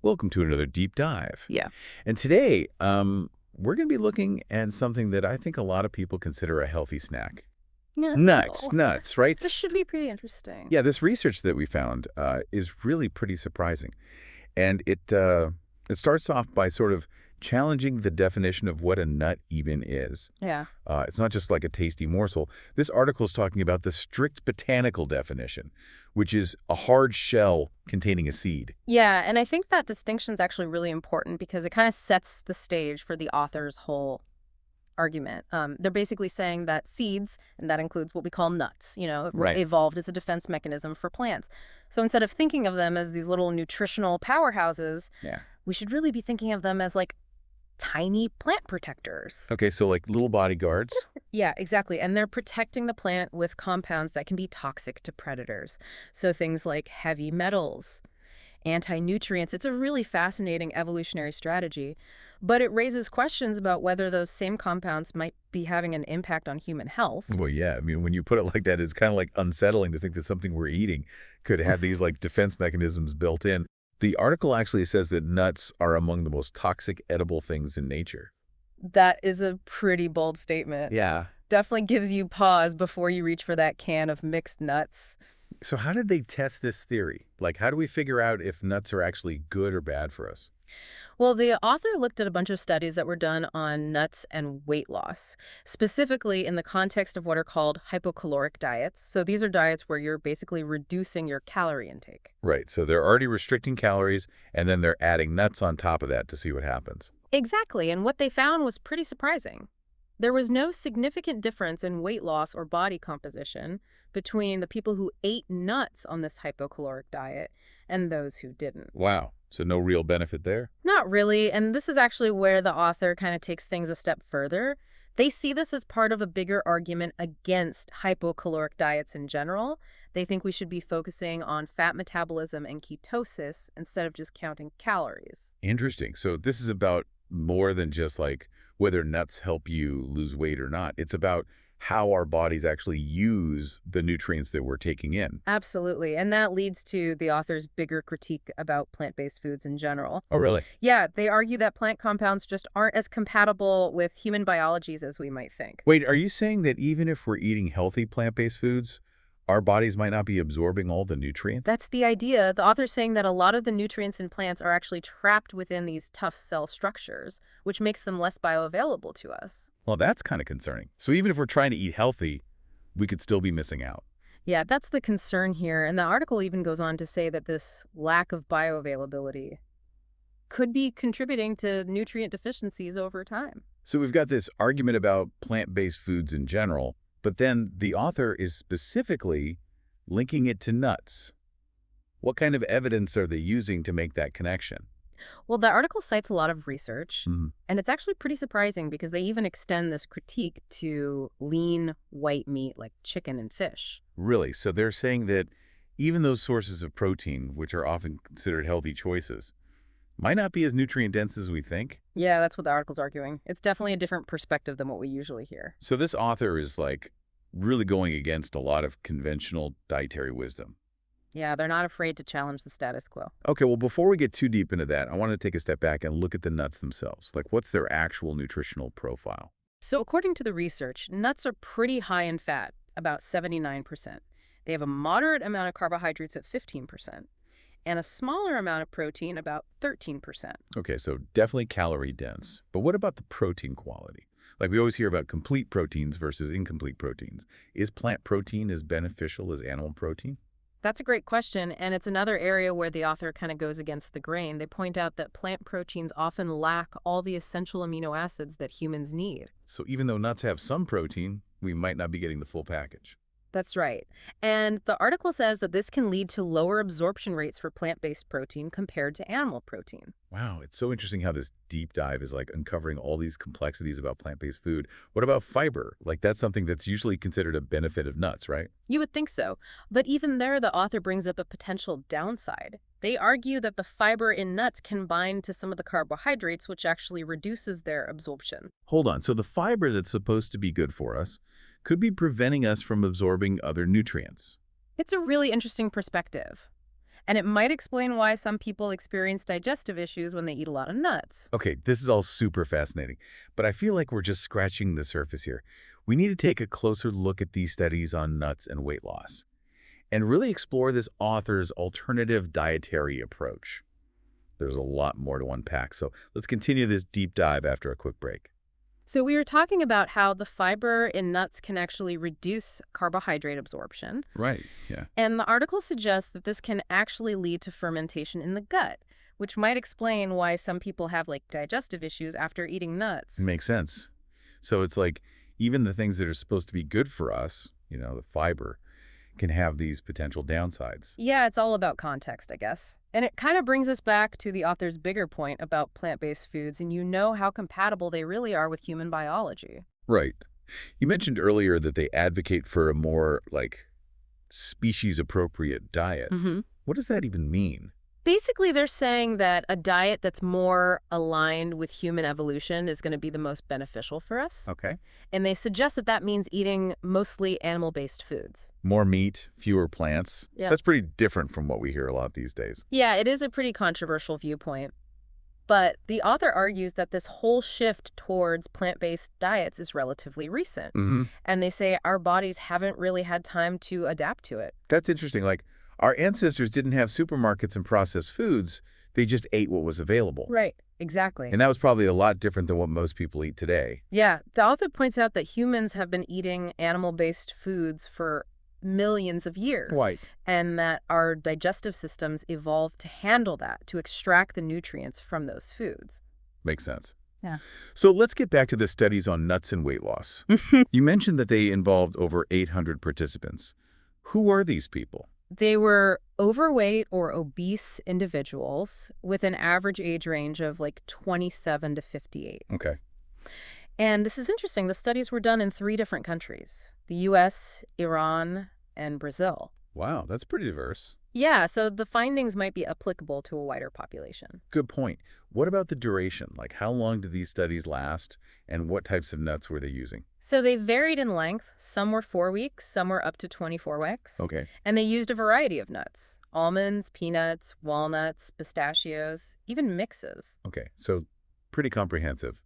Welcome to another deep dive. Yeah. And today, we're going to be looking at something that I think a lot of people consider a healthy snack. Yeah. Nuts, Oh, nuts, right? this should be pretty interesting. Yeah, this research that we found is really pretty surprising. And it starts off by sort of challenging the definition of what a nut even is. Yeah. It's not just like a tasty morsel. This article is talking about the strict botanical definition, which is a hard shell containing a seed. Yeah, and I think that distinction is actually really important because it kind of sets the stage for the author's whole argument. They're basically saying that seeds, and that includes what we call nuts, Right. evolved as a defense mechanism for plants. So instead of thinking of them as these little nutritional powerhouses, Yeah. we should really be thinking of them as like tiny plant protectors. Okay, so like little bodyguards. Yeah, exactly. And they're protecting the plant with compounds that can be toxic to predators. So things like heavy metals, anti-nutrients. It's a really fascinating evolutionary strategy, but it raises questions about whether those same compounds might be having an impact on human health. Well, yeah, I mean, when you put it like that, it's kind of like unsettling to think that something we're eating could have these like defense mechanisms built in. The article actually says that nuts are among the most toxic edible things in nature. That is a pretty bold statement. Yeah. Definitely gives you pause before you reach for that can of mixed nuts. So how did they test this theory? Like, how do we figure out if nuts are actually good or bad for us? Well, the author looked at a bunch of studies that were done on nuts and weight loss, specifically in the context of what are called hypocaloric diets. So these are diets where you're basically reducing your calorie intake. Right, so they're already restricting calories, and then they're adding nuts on top of that to see what happens. Exactly, and what they found was pretty surprising. There was no significant difference in weight loss or body composition between the people who ate nuts on this hypocaloric diet and those who didn't. Wow, so no real benefit there? Not really, and this is actually where the author kind of takes things a step further. They see this as part of a bigger argument against hypocaloric diets in general. They think we should be focusing on fat metabolism and ketosis instead of just counting calories. Interesting. So this is about more than just like whether nuts help you lose weight or not. It's about how our bodies actually use the nutrients that we're taking in. Absolutely, and that leads to the author's bigger critique about plant-based foods in general. Oh, really? Yeah, they argue that plant compounds just aren't as compatible with human biologies as we might think. Wait, are you saying that even if we're eating healthy plant-based foods, our bodies might not be absorbing all the nutrients? That's the idea. The author's saying that a lot of the nutrients in plants are actually trapped within these tough cell structures, which makes them less bioavailable to us. Well, that's kind of concerning. So even if we're trying to eat healthy, we could still be missing out. Yeah, that's the concern here. And the article even goes on to say that this lack of bioavailability could be contributing to nutrient deficiencies over time. So we've got this argument about plant-based foods in general, but then the author is specifically linking it to nuts. What kind of evidence are they using to make that connection? Well, the article cites a lot of research, Mhm. and it's actually pretty surprising because they even extend this critique to lean white meat like chicken and fish. Really? So they're saying that even those sources of protein, which are often considered healthy choices, might not be as nutrient-dense as we think? Yeah, that's what the article's arguing. It's definitely a different perspective than what we usually hear. So this author is like really going against a lot of conventional dietary wisdom. Yeah, they're not afraid to challenge the status quo. Okay, well, before we get too deep into that, I want to take a step back and look at the nuts themselves. Like, what's their actual nutritional profile? So according to the research, nuts are pretty high in fat, about 79%. They have a moderate amount of carbohydrates at 15%, and a smaller amount of protein, about 13%. Okay, so definitely calorie dense. But what about the protein quality? Like we always hear about complete proteins versus incomplete proteins. Is plant protein as beneficial as animal protein? That's a great question, and it's another area where the author kind of goes against the grain. They point out that plant proteins often lack all the essential amino acids that humans need. So even though nuts have some protein, we might not be getting the full package. That's right. And the article says that this can lead to lower absorption rates for plant-based protein compared to animal protein. Wow, it's so interesting how this deep dive is like uncovering all these complexities about plant-based food. What about fiber? Like that's something that's usually considered a benefit of nuts, right? You would think so. But even there, the author brings up a potential downside. They argue that the fiber in nuts can bind to some of the carbohydrates, which actually reduces their absorption. Hold on, so the fiber that's supposed to be good for us could be preventing us from absorbing other nutrients. It's a really interesting perspective. And it might explain why some people experience digestive issues when they eat a lot of nuts. Okay, this is all super fascinating, but I feel like we're just scratching the surface here. We need to take a closer look at these studies on nuts and weight loss and really explore this author's alternative dietary approach. There's a lot more to unpack, so let's continue this deep dive after a quick break. So we were talking about how the fiber in nuts can actually reduce carbohydrate absorption. Right, yeah. And the article suggests that this can actually lead to fermentation in the gut, which might explain why some people have like digestive issues after eating nuts. Makes sense. So it's like even the things that are supposed to be good for us, the fiber, can have these potential downsides. Yeah, it's all about context, I guess. And it kind of brings us back to the author's bigger point about plant-based foods, and how compatible they really are with human biology. Right. You mentioned earlier that they advocate for a more, species-appropriate diet. Hmm. What does that even mean? Basically, they're saying that a diet that's more aligned with human evolution is going to be the most beneficial for us. Okay. And they suggest that that means eating mostly animal-based foods. More meat, fewer plants. Yeah. That's pretty different from what we hear a lot these days. Yeah, it is a pretty controversial viewpoint. But the author argues that this whole shift towards plant-based diets is relatively recent. Mm-hmm. And they say our bodies haven't really had time to adapt to it. That's interesting. Our ancestors didn't have supermarkets and processed foods. They just ate what was available. Right, exactly. And that was probably a lot different than what most people eat today. Yeah, the author points out that humans have been eating animal-based foods for millions of years. Right. And that our digestive systems evolved to handle that, to extract the nutrients from those foods. Makes sense. Yeah. So let's get back to the studies on nuts and weight loss. You mentioned that they involved over 800 participants. Who are these people? They were overweight or obese individuals with an average age range of 27 to 58. Okay. And this is interesting. The studies were done in 3 different countries: the US, Iran, and Brazil. Wow, that's pretty diverse. Yeah, so the findings might be applicable to a wider population. Good point. What about the duration? How long did these studies last, and what types of nuts were they using? So they varied in length. Some were 4 weeks, some were up to 24 weeks. Okay. And they used a variety of nuts: almonds, peanuts, walnuts, pistachios, even mixes. Okay, so pretty comprehensive.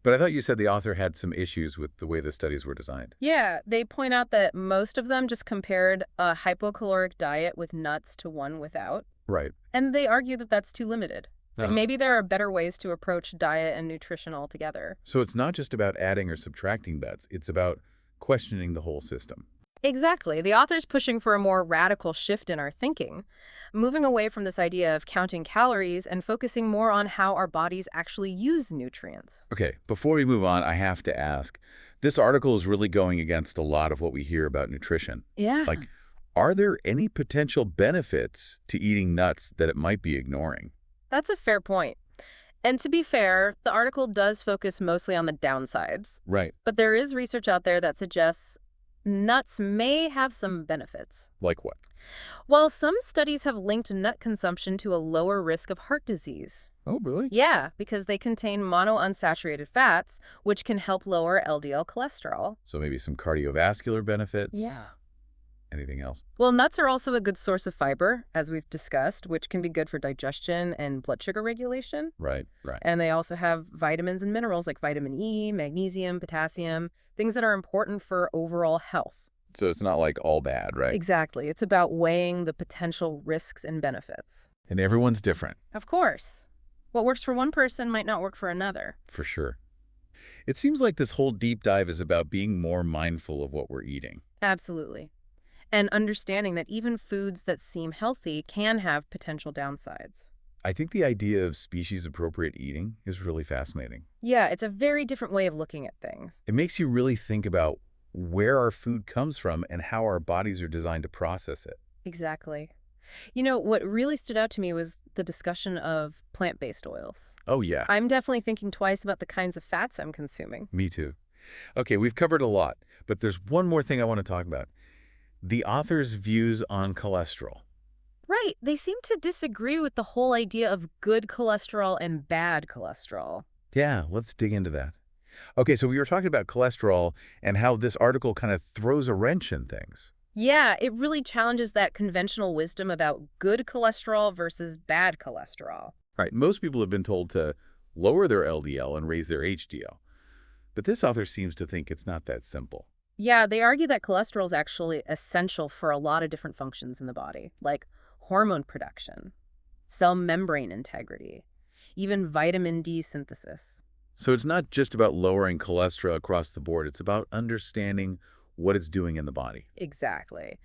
But I thought you said the author had some issues with the way the studies were designed. Yeah, they point out that most of them just compared a hypocaloric diet with nuts to one without. Right. And they argue that that's too limited. Uh-huh. Maybe there are better ways to approach diet and nutrition altogether. So it's not just about adding or subtracting nuts. It's about questioning the whole system. Exactly. The author's pushing for a more radical shift in our thinking, moving away from this idea of counting calories and focusing more on how our bodies actually use nutrients. Okay, before we move on, I have to ask, this article is really going against a lot of what we hear about nutrition. Yeah. Are there any potential benefits to eating nuts that it might be ignoring? That's a fair point. And to be fair, the article does focus mostly on the downsides. Right. But there is research out there that suggests nuts may have some benefits. Like what? Well, some studies have linked nut consumption to a lower risk of heart disease. Oh, really? Yeah, because they contain monounsaturated fats, which can help lower LDL cholesterol. So maybe some cardiovascular benefits? Yeah. Anything else? Well, nuts are also a good source of fiber, as we've discussed, which can be good for digestion and blood sugar regulation. Right, right. And they also have vitamins and minerals like vitamin E, magnesium, potassium, things that are important for overall health. So it's not all bad, right? Exactly. It's about weighing the potential risks and benefits. And everyone's different. Of course. What works for one person might not work for another. For sure. It seems like this whole deep dive is about being more mindful of what we're eating. Absolutely. And understanding that even foods that seem healthy can have potential downsides. I think the idea of species-appropriate eating is really fascinating. Yeah, it's a very different way of looking at things. It makes you really think about where our food comes from and how our bodies are designed to process it. Exactly. What really stood out to me was the discussion of plant-based oils. Oh, yeah. I'm definitely thinking twice about the kinds of fats I'm consuming. Me too. Okay, we've covered a lot, but there's one more thing I want to talk about. The author's views on cholesterol. Right. They seem to disagree with the whole idea of good cholesterol and bad cholesterol. Yeah, let's dig into that. Okay, so we were talking about cholesterol and how this article kind of throws a wrench in things. Yeah, it really challenges that conventional wisdom about good cholesterol versus bad cholesterol. Right, most people have been told to lower their LDL and raise their HDL. But this author seems to think it's not that simple. Yeah, they argue that cholesterol is actually essential for a lot of different functions in the body, like hormone production, cell membrane integrity, even vitamin D synthesis. So it's not just about lowering cholesterol across the board, it's about understanding what it's doing in the body. Exactly.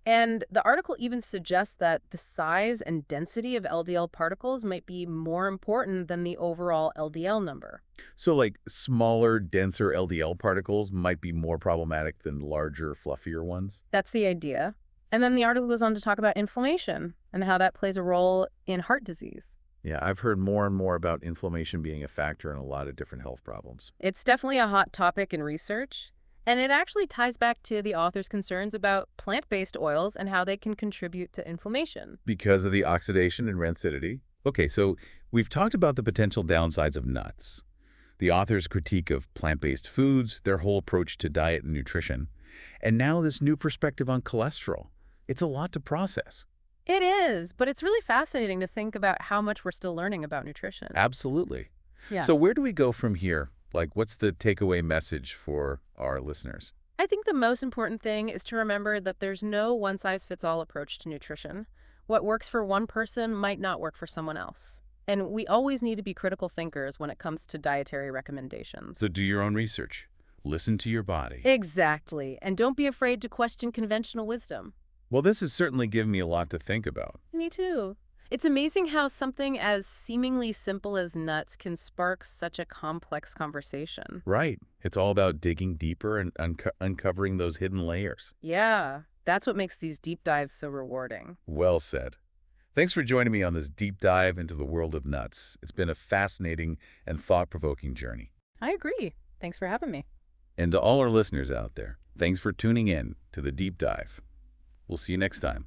And the article even suggests that the size and density of LDL particles might be more important than the overall LDL number. So like smaller, denser LDL particles might be more problematic than larger, fluffier ones? That's the idea. And then the article goes on to talk about inflammation and how that plays a role in heart disease. Yeah, I've heard more and more about inflammation being a factor in a lot of different health problems. It's definitely a hot topic in research, and it actually ties back to the author's concerns about plant-based oils and how they can contribute to inflammation. Because of the oxidation and rancidity? Okay, so we've talked about the potential downsides of nuts, the author's critique of plant-based foods, their whole approach to diet and nutrition, and now this new perspective on cholesterol. It's a lot to process. It is, but it's really fascinating to think about how much we're still learning about nutrition. Absolutely. Yeah. So where do we go from here? Like, what's the takeaway message for our listeners? I think the most important thing is to remember that there's no one-size-fits-all approach to nutrition. What works for one person might not work for someone else. And we always need to be critical thinkers when it comes to dietary recommendations. So do your own research. Listen to your body. Exactly. And don't be afraid to question conventional wisdom. Well, this has certainly given me a lot to think about. Me too. It's amazing how something as seemingly simple as nuts can spark such a complex conversation. Right. It's all about digging deeper and uncovering those hidden layers. Yeah, that's what makes these deep dives so rewarding. Well said. Thanks for joining me on this deep dive into the world of nuts. It's been a fascinating and thought-provoking journey. I agree. Thanks for having me. And to all our listeners out there, thanks for tuning in to the deep dive. We'll see you next time.